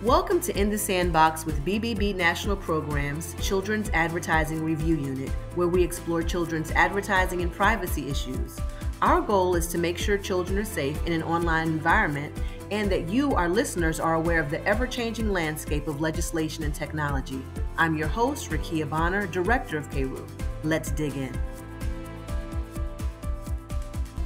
Welcome to In the Sandbox with BBB National Programs, Children's Advertising Review Unit, where we explore children's advertising and privacy issues. Our goal is to make sure children are safe in an online environment and that you, our listeners, are aware of the ever-changing landscape of legislation and technology. I'm your host, Rukiya Bonner, Director of CARU. Let's dig in.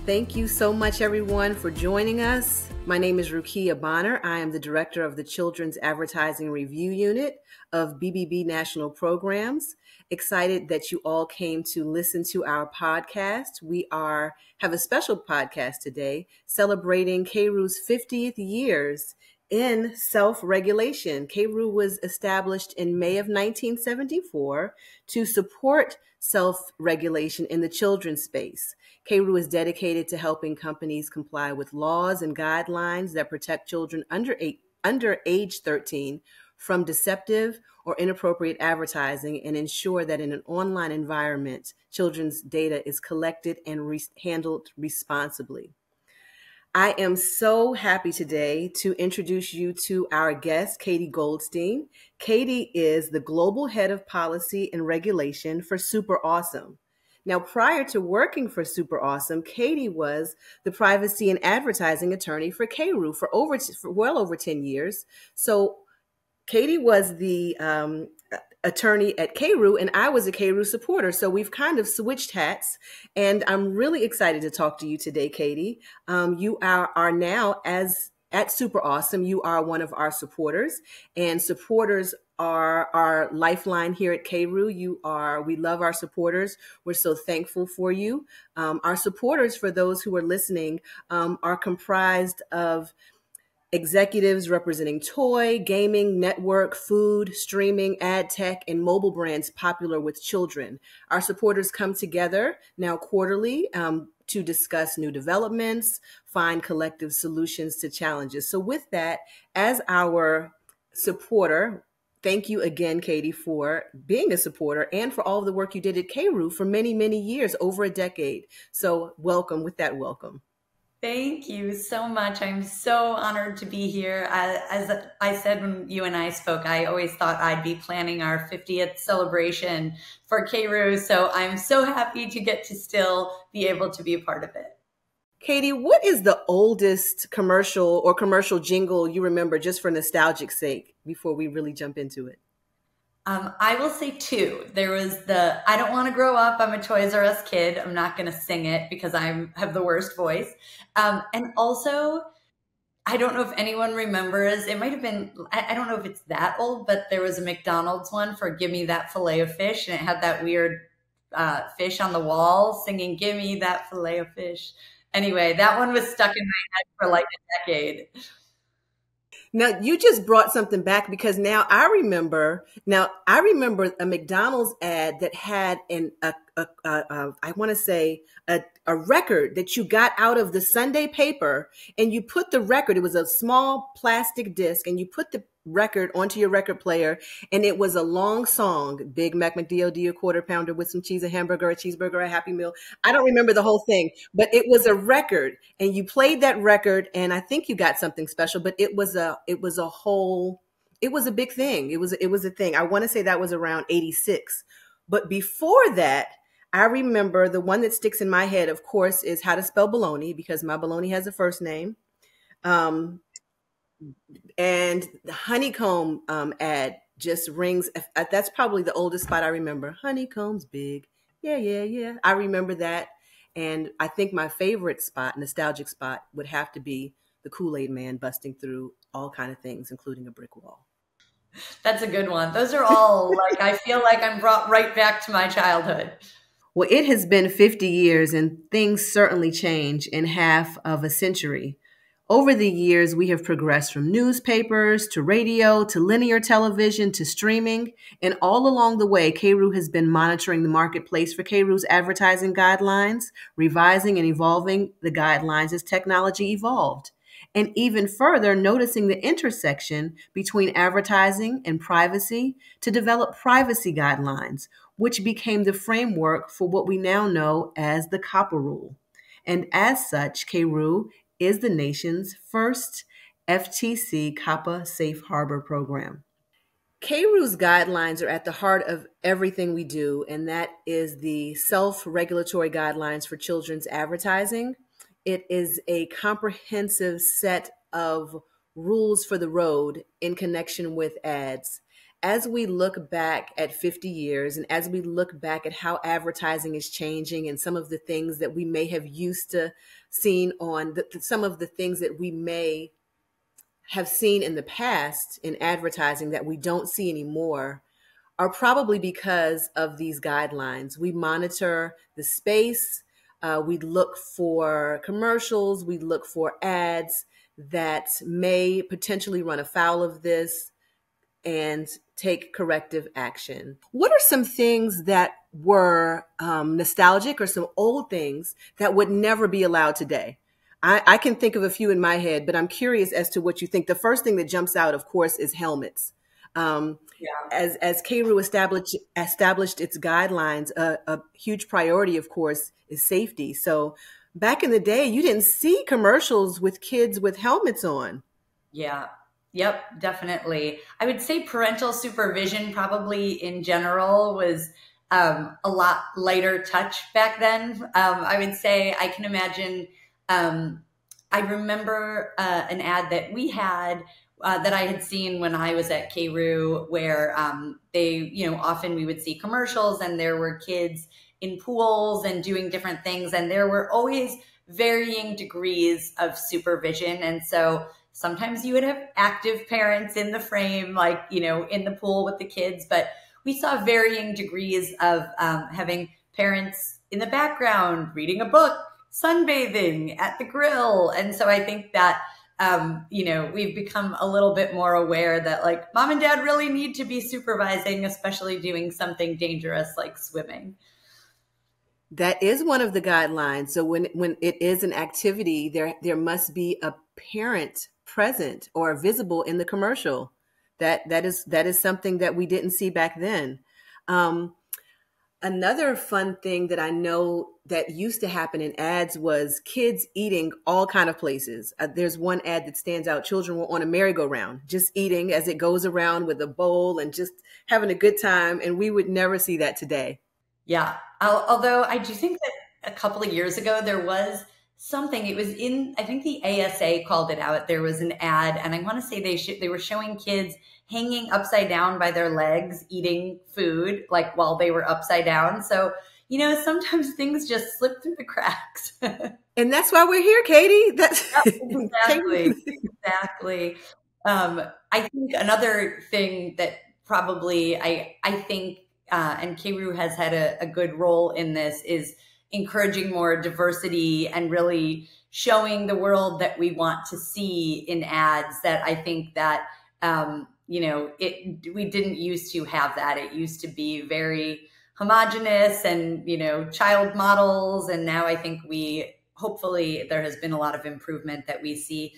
Thank you so much, everyone, for joining us. My name is Rukiya Bonner. I am the Director of the Children's Advertising Review Unit of BBB National Programs. Excited that you all came to listen to our podcast. We have a special podcast today celebrating CARU's 50th years in self-regulation. CARU was established in May of 1974 to support self-regulation in the children's space. CARU is dedicated to helping companies comply with laws and guidelines that protect children under age 13 from deceptive or inappropriate advertising and ensure that in an online environment, children's data is collected and handled responsibly. I am so happy today to introduce you to our guest, Katie Goldstein. Katie is the Global Head of Policy and Regulation for SuperAwesome. Now, prior to working for SuperAwesome, Katie was the privacy and advertising attorney for CARU for well over 10 years. So Katie was the attorney at CARU and I was a CARU supporter. So we've kind of switched hats and I'm really excited to talk to you today, Katie. You are now at SuperAwesome, you are one of our supporters, and supporters are our lifeline here at CARU. We love our supporters. We're so thankful for you. Our supporters, for those who are listening, are comprised of executives representing toy, gaming, network, food, streaming, ad tech, and mobile brands popular with children. Our supporters come together now quarterly to discuss new developments, find collective solutions to challenges. So with that, as our supporter, thank you again, Katie, for being a supporter and for all of the work you did at CARU for many, many years, over a decade. So welcome. With that, welcome. Thank you so much. I'm so honored to be here. As I said when you and I spoke, I always thought I'd be planning our 50th celebration for CARU. So I'm so happy to get to still be able to be a part of it. Katie, what is the oldest commercial or commercial jingle you remember, just for nostalgic sake, before we really jump into it? I will say two. There was I don't want to grow up. I'm a Toys R Us kid. I'm not going to sing it because I have the worst voice. And also, I don't know if anyone remembers, it might have been, I don't know if it's that old, but there was a McDonald's one for Give Me That Filet of Fish. And it had that weird fish on the wall singing, Give Me That Filet of Fish. Anyway, that one was stuck in my head for like a decade. Now, you just brought something back because now I remember a McDonald's ad that had I want to say a record that you got out of the Sunday paper, and you put the record, it was a small plastic disc, and you put the record onto your record player, and it was a long song, Big Mac McDOD, a quarter pounder with some cheese, a hamburger, a cheeseburger, a Happy Meal. I don't remember the whole thing, but it was a record, and you played that record, and I think you got something special, but it was a big thing. It was a thing. I want to say that was around 86. But before that, I remember the one that sticks in my head, of course, is How to Spell Baloney, because my baloney has a first name. And the honeycomb ad just rings. That's probably the oldest spot I remember. Honeycomb's big. Yeah, yeah, yeah. I remember that. And I think my favorite spot, nostalgic spot, would have to be the Kool-Aid Man busting through all kind of things, including a brick wall. That's a good one. Those are all I feel like I'm brought right back to my childhood. Well, it has been 50 years and things certainly change in half of a century. Over the years, we have progressed from newspapers to radio to linear television to streaming. And all along the way, CARU has been monitoring the marketplace for CARU's advertising guidelines, revising and evolving the guidelines as technology evolved. And even further, noticing the intersection between advertising and privacy to develop privacy guidelines, which became the framework for what we now know as the COPPA rule. And as such, CARU is the nation's first FTC COPPA Safe Harbor Program. CARU's guidelines are at the heart of everything we do, and that is the self-regulatory guidelines for children's advertising. It is a comprehensive set of rules for the road in connection with ads. As we look back at 50 years and as we look back at how advertising is changing and some of the things that we may have used to seen on, some of the things that we may have seen in the past in advertising that we don't see anymore are probably because of these guidelines. We monitor the space, we look for commercials, we look for ads that may potentially run afoul of this and take corrective action. What are some things that were nostalgic or some old things that would never be allowed today? I can think of a few in my head, but I'm curious as to what you think. The first thing that jumps out, of course, is helmets. As CARU established its guidelines, a huge priority, of course, is safety. So back in the day, you didn't see commercials with kids with helmets on. Yeah. Yep, definitely. I would say parental supervision probably in general was a lot lighter touch back then. I would say I can imagine. I remember an ad that we had that I had seen when I was at CARU, where they, often we would see commercials and there were kids in pools and doing different things, and there were always varying degrees of supervision. And so sometimes you would have active parents in the frame, like, in the pool with the kids, but we saw varying degrees of having parents in the background reading a book, sunbathing at the grill. And so I think that, we've become a little bit more aware that, like, mom and dad really need to be supervising, especially doing something dangerous like swimming. That is one of the guidelines. So when it is an activity, there must be a parent present or visible in the commercial. That is something that we didn't see back then. Another fun thing that I know that used to happen in ads was kids eating all kind of places. There's one ad that stands out. Children were on a merry-go-round, just eating as it goes around with a bowl and just having a good time. And we would never see that today. Yeah. Although I do think that a couple of years ago, there was something, it was in, I think the ASA called it out. There was an ad, and I want to say they were showing kids hanging upside down by their legs, eating food, like while they were upside down. So, sometimes things just slip through the cracks. And that's why we're here, Katie. Exactly. Exactly. I think another thing that probably I think, and CARU has had a good role in this, is encouraging more diversity and really showing the world that we want to see in ads. That I think that, we didn't used to have that. It used to be very homogenous and, child models. And now I think hopefully there has been a lot of improvement that we see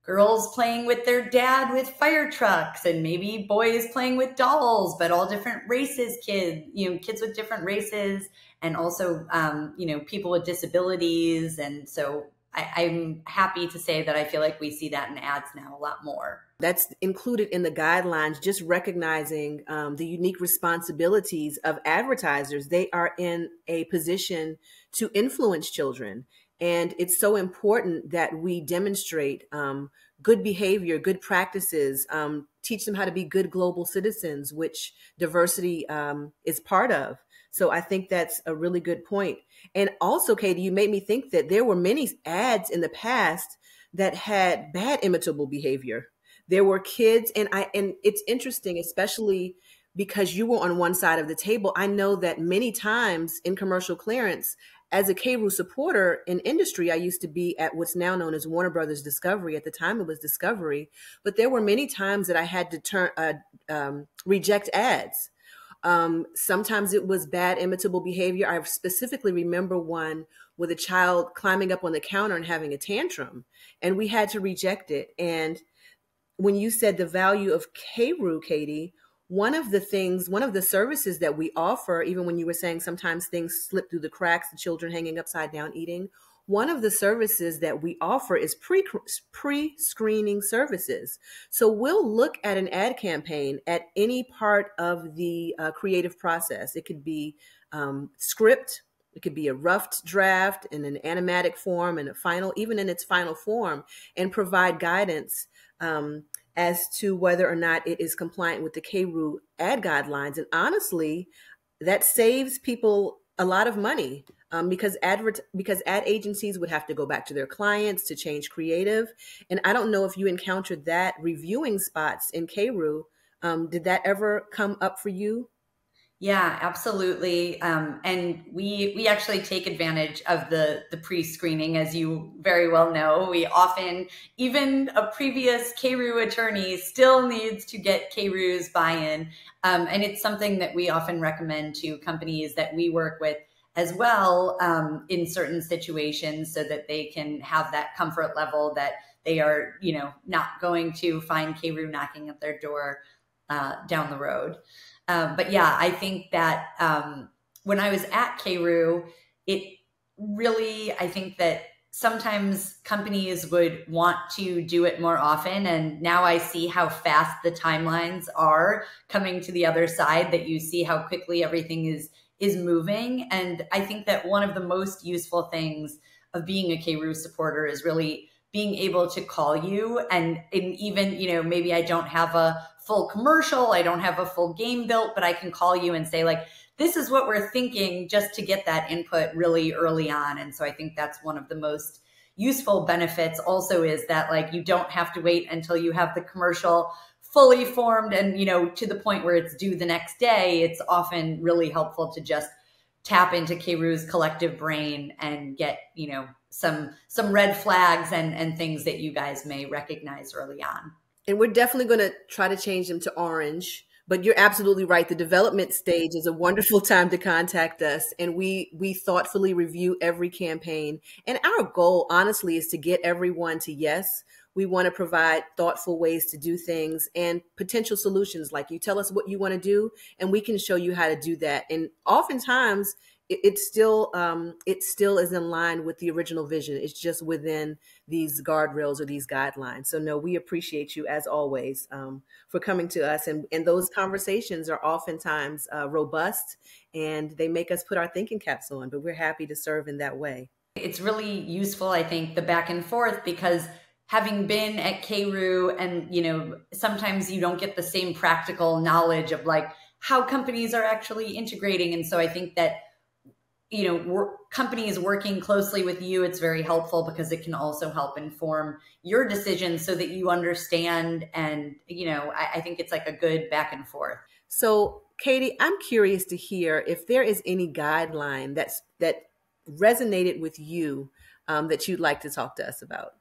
girls playing with their dad with fire trucks, and maybe boys playing with dolls, but all different races, kids with different races, and also, people with disabilities. And so I'm happy to say that I feel like we see that in ads now a lot more. That's included in the guidelines, just recognizing the unique responsibilities of advertisers. They are in a position to influence children. And it's so important that we demonstrate good behavior, good practices, teach them how to be good global citizens, which diversity is part of. So I think that's a really good point. And also, Katie, you made me think that there were many ads in the past that had bad imitable behavior. There were kids, and it's interesting, especially because you were on one side of the table. I know that many times in commercial clearance, as a CARU supporter in industry, I used to be at what's now known as Warner Brothers Discovery. At the time, it was Discovery. But there were many times that I had to reject ads. Sometimes it was bad imitable behavior. I specifically remember one with a child climbing up on the counter and having a tantrum, and we had to reject it. And when you said the value of CARU, Katie, one of the services that we offer, even when you were saying sometimes things slip through the cracks, the children hanging upside down eating, one of the services that we offer is pre-screening services. So we'll look at an ad campaign at any part of the creative process. It could be script, it could be a rough draft in an animatic form and a final, even in its final form, and provide guidance as to whether or not it is compliant with the CARU ad guidelines. And honestly, that saves people a lot of money because ad agencies would have to go back to their clients to change creative. And I don't know if you encountered that reviewing spots in CARU. Did that ever come up for you? Yeah, absolutely. And we actually take advantage of the pre-screening, as you very well know. We often, even a previous CARU attorney still needs to get CARU's buy-in. And it's something that we often recommend to companies that we work with as well in certain situations, so that they can have that comfort level that they are, not going to find CARU knocking at their door down the road. But yeah, I think that when I was at CARU, I think that sometimes companies would want to do it more often. And now I see how fast the timelines are coming to the other side, that you see how quickly everything is moving. And I think that one of the most useful things of being a CARU supporter is really being able to call you and even, maybe I don't have a full commercial, I don't have a full game built, but I can call you and say, like, this is what we're thinking, just to get that input really early on. And so I think that's one of the most useful benefits also, is that, like, you don't have to wait until you have the commercial fully formed and, to the point where it's due the next day. It's often really helpful to just tap into CARU's collective brain and get, some red flags and things that you guys may recognize early on. And we're definitely going to try to change them to orange. But you're absolutely right. The development stage is a wonderful time to contact us. And we thoughtfully review every campaign. And our goal, honestly, is to get everyone to yes. We want to provide thoughtful ways to do things and potential solutions. Like, you tell us what you want to do, and we can show you how to do that. And oftentimes, it still is in line with the original vision. It's just within these guardrails or these guidelines. So no, we appreciate you, as always, for coming to us. And those conversations are oftentimes robust, and they make us put our thinking caps on, but we're happy to serve in that way. It's really useful, I think, the back and forth, because having been at CARU and, sometimes you don't get the same practical knowledge of, like, how companies are actually integrating. And so I think that, companies working closely with you, it's very helpful, because it can also help inform your decisions so that you understand. And, I think it's like a good back and forth. So, Katie, I'm curious to hear if there is any guideline that resonated with you that you'd like to talk to us about.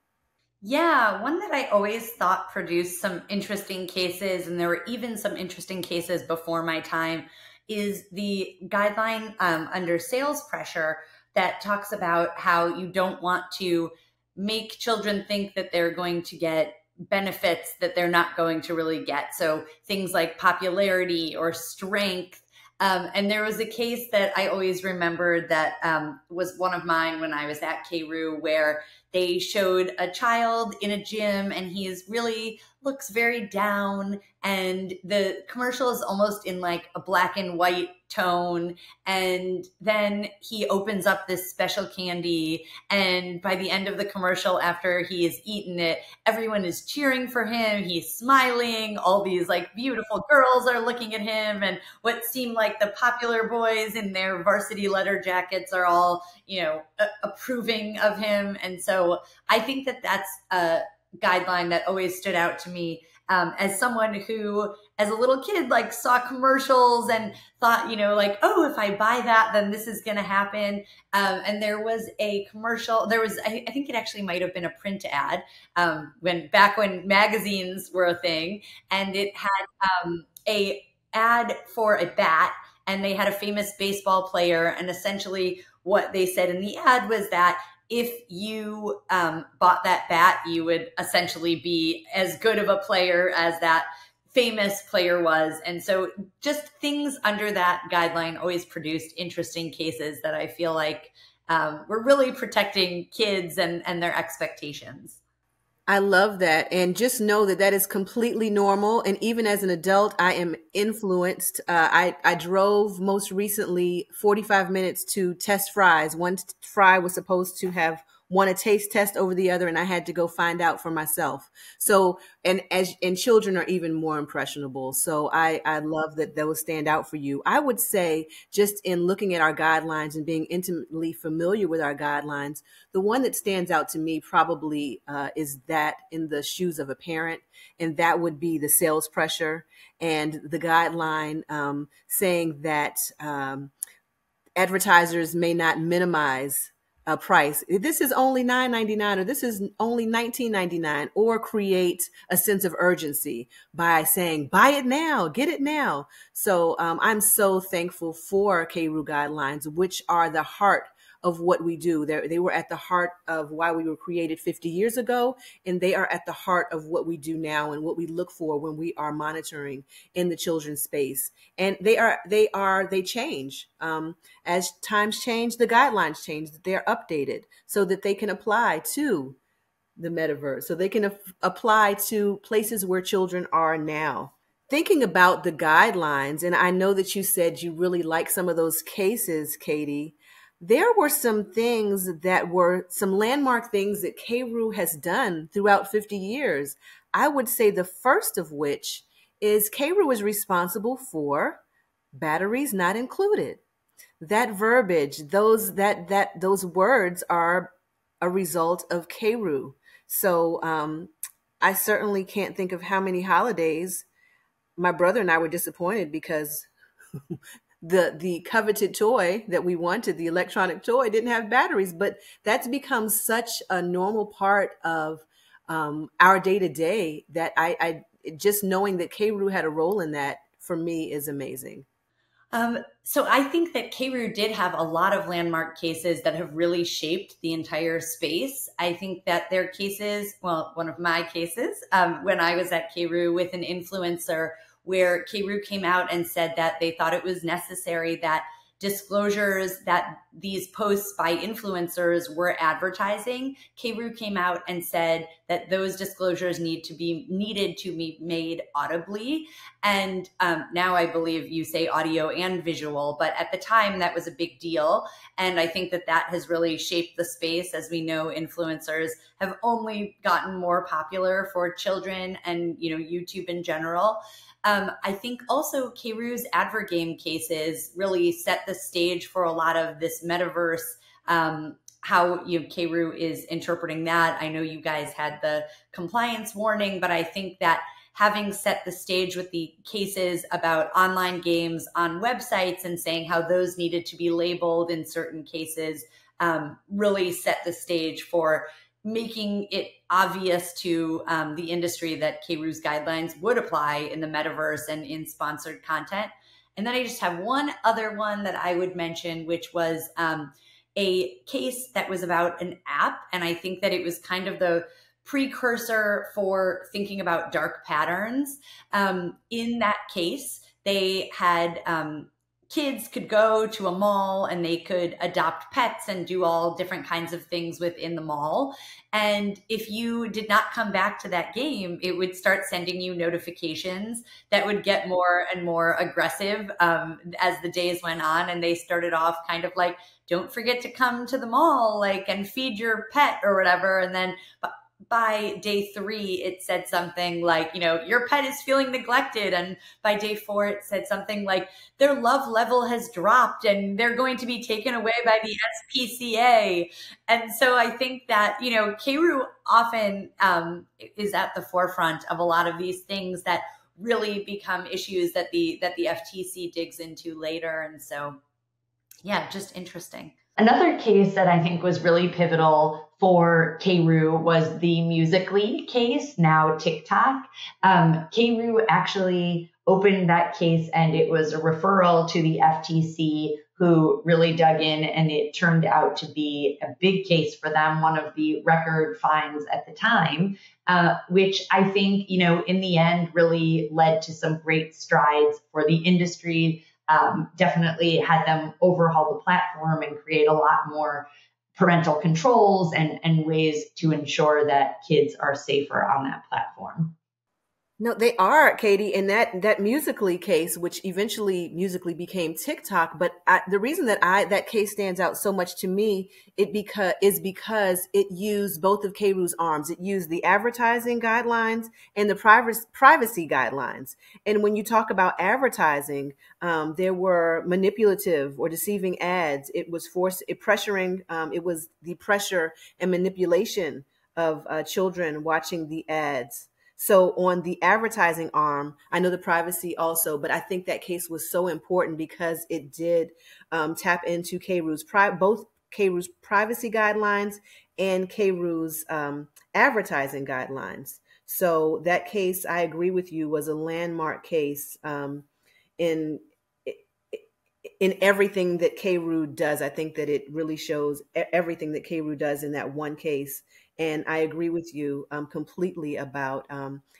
Yeah, one that I always thought produced some interesting cases, and there were even some interesting cases before my time, is the guideline under sales pressure that talks about how you don't want to make children think that they're going to get benefits that they're not going to really get. So things like popularity or strength. And there was a case that I always remembered that was one of mine when I was at CARU, where they showed a child in a gym, and looks very down, and the commercial is almost in like a black and white tone. And then he opens up this special candy, and by the end of the commercial, after he has eaten it, everyone is cheering for him. He's smiling. All these like beautiful girls are looking at him, and what seem like the popular boys in their varsity leather jackets are all, approving of him. And so I think that that's a guideline that always stood out to me as someone who, as a little kid, like saw commercials and thought, oh, if I buy that, then this is going to happen. And there was a commercial. I think it actually might have been a print ad back when magazines were a thing, and it had a ad for a bat, and they had a famous baseball player, and essentially what they said in the ad was that if you bought that bat, you would essentially be as good of a player as that famous player was. And so just things under that guideline always produced interesting cases that I feel like we're really protecting kids and their expectations. I love that. And just know that that is completely normal. And even as an adult, I am influenced. I drove most recently 45 minutes to test fries. One fry was supposed to have won a taste test over the other, and I had to go find out for myself. So, and children are even more impressionable. So I love that those stand out for you. I would say, just in looking at our guidelines and being intimately familiar with our guidelines, the one that stands out to me probably is that in the shoes of a parent, and that would be the sales pressure and the guideline saying that advertisers may not minimize a price. This is only $9.99 or this is only $19.99, or create a sense of urgency by saying, buy it now, get it now. So I'm so thankful for CARU guidelines, which are the heart of what we do. They were at the heart of why we were created 50 years ago, and they are at the heart of what we do now and what we look for when we are monitoring in the children's space. And they change. As times change, the guidelines change, they're updated so that they can apply to the metaverse, so they can apply to places where children are now. Thinking about the guidelines, and I know that you said you really like some of those cases, Katie. There were some things that were some landmark things that CARU has done throughout 50 years. I would say the first of which is CARU is responsible for batteries not included. That verbiage, those words are a result of CARU. So I certainly can't think of how many holidays my brother and I were disappointed because the coveted toy that we wanted, the electronic toy, didn't have batteries. But that's become such a normal part of our day to day that I just knowing that CARU had a role in that for me is amazing. So I think that CARU did have a lot of landmark cases that have really shaped the entire space. I think that their cases, well, one of my cases, when I was at CARU with an influencer, where CARU came out and said that they thought it was necessary that disclosures that these posts by influencers were advertising. CARU came out and said that those disclosures needed to be made audibly. And now I believe you say audio and visual, but at the time that was a big deal. And I think that that has really shaped the space. As we know, influencers have only gotten more popular for children and, YouTube in general. I think also CARU's AdverGame cases really set the stage for a lot of this metaverse, how CARU is interpreting that. I know you guys had the compliance warning, but I think that having set the stage with the cases about online games on websites and saying how those needed to be labeled in certain cases really set the stage for making it obvious to the industry that CARU's guidelines would apply in the metaverse and in sponsored content. And then I just have one other one that I would mention, which was a case that was about an app. And I think that it was kind of the precursor for thinking about dark patterns. In that case, they had kids could go to a mall and they could adopt pets and do all different kinds of things within the mall. And if you did not come back to that game, it would start sending you notifications that would get more and more aggressive as the days went on. And they started off kind of like, don't forget to come to the mall, and feed your pet or whatever. And then by day 3, it said something like, your pet is feeling neglected. And by day 4, it said something like their love level has dropped and they're going to be taken away by the SPCA. And so I think that, CARU often is at the forefront of a lot of these things that really become issues that the FTC digs into later. And so, yeah, just interesting. Another case that I think was really pivotal for CARU was the Musical.ly case, now TikTok. CARU actually opened that case and it was a referral to the FTC, who really dug in, and it turned out to be a big case for them, one of the record fines at the time, which I think, in the end really led to some great strides for the industry. definitely had them overhaul the platform and create a lot more parental controls and ways to ensure that kids are safer on that platform. No, they are, Katie, in that Musical.ly case, which eventually Musical.ly became TikTok. But the reason that that case stands out so much to me is because it used both of CARU's arms. It used the advertising guidelines and the privacy guidelines. And when you talk about advertising, there were manipulative or deceiving ads. It was pressuring. It was the pressure and manipulation of children watching the ads. So on the advertising arm, I know the privacy also, but I think that case was so important because it did tap into both CARU's privacy guidelines and CARU's advertising guidelines. So that case, I agree with you, was a landmark case in everything that CARU does. I think that it really shows everything that CARU does in that one case. And I agree with you completely about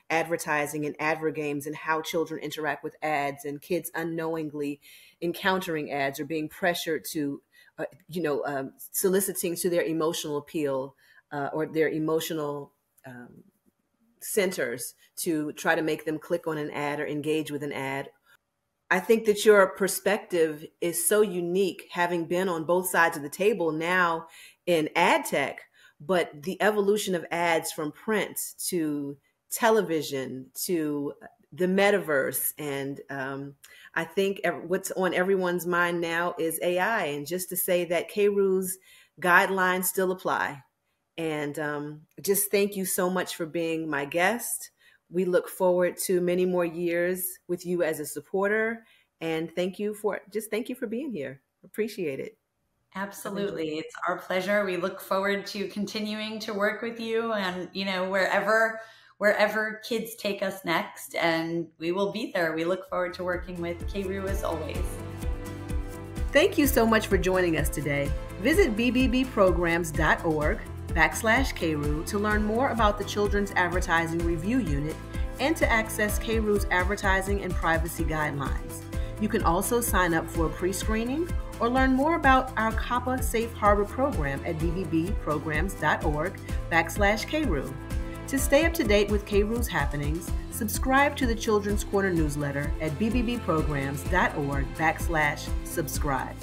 advertising and advert games and how children interact with ads and kids unknowingly encountering ads or being pressured to, soliciting to their emotional appeal or their emotional centers to try to make them click on an ad or engage with an ad. I think that your perspective is so unique, having been on both sides of the table now in ad tech. But the evolution of ads from print to television to the metaverse. And I think what's on everyone's mind now is AI. And just to say that CARU's guidelines still apply. And just thank you so much for being my guest. We look forward to many more years with you as a supporter. And thank you for being here. Appreciate it. Absolutely. It's our pleasure. We look forward to continuing to work with you and, wherever kids take us next, and we will be there. We look forward to working with CARU as always. Thank you so much for joining us today. Visit bbbrograms.org/CARU to learn more about the Children's Advertising Review Unit and to access CARU's advertising and privacy guidelines. You can also sign up for a pre-screening or learn more about our COPPA Safe Harbor program at bbbrograms.org/CARU. To stay up to date with CARU's happenings, subscribe to the Children's Corner newsletter at bbbrograms.org/subscribe.